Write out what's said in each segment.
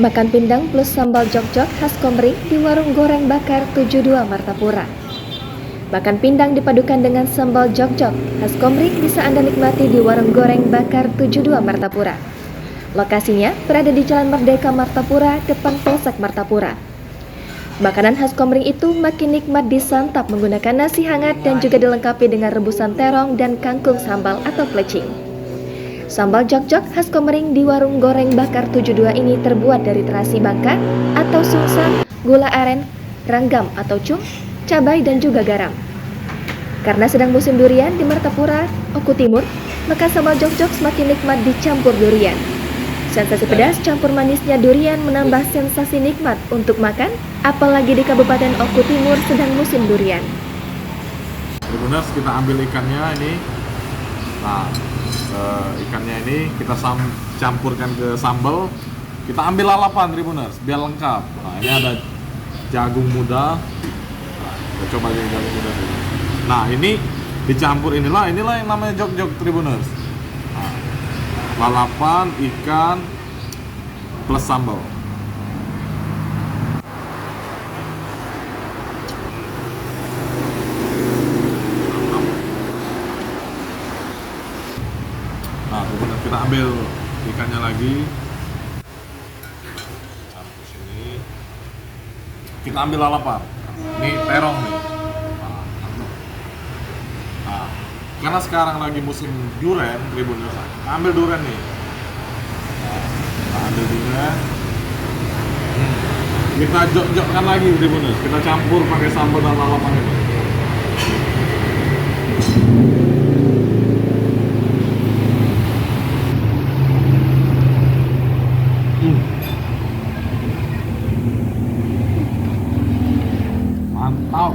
Makan pindang plus sambal jok-jok khas Komering di warung goreng bakar 72 Martapura. Makan pindang dipadukan dengan sambal jok-jok khas Komering bisa Anda nikmati di warung goreng bakar 72 Martapura. Lokasinya berada di Jalan Merdeka Martapura, depan Polsek Martapura. Makanan khas Komering itu makin nikmat disantap menggunakan nasi hangat dan juga dilengkapi dengan rebusan terong dan kangkung sambal atau plecing. Sambal jok-jok khas Komering di warung goreng bakar 72 ini terbuat dari terasi bangka atau sungsang, gula aren, ranggam atau cung, cabai dan juga garam. Karena sedang musim durian di Martapura, Oku Timur, maka sambal jok-jok semakin nikmat dicampur durian. Sensasi pedas campur manisnya durian menambah sensasi nikmat untuk makan, apalagi di Kabupaten Oku Timur sedang musim durian. Tribuners, kita ambil ikannya ini. Nah, ikannya ini kita campurkan ke sambal. Kita ambil lalapan Tribuners biar lengkap. Nah, ini ada jagung muda. Nah, kita coba jagung muda dulu. Nah, ini dicampur inilah yang namanya jok-jok Tribuners. Nah, lalapan, ikan plus sambal. Nah, kemudian kita ambil ikannya lagi, campur sini. Kita ambil lalapan. Ini terong nih. Nah, karena sekarang lagi musim durian, Tribuners, ambil durian nih. Nah, kita ambil durian. Kita jok-jokkan lagi Tribuners. Kita campur pakai sambal dan lalapan ini. Mantap.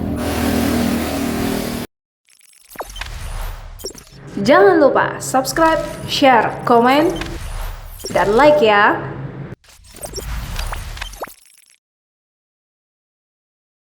Jangan lupa subscribe, share, komen, dan like ya.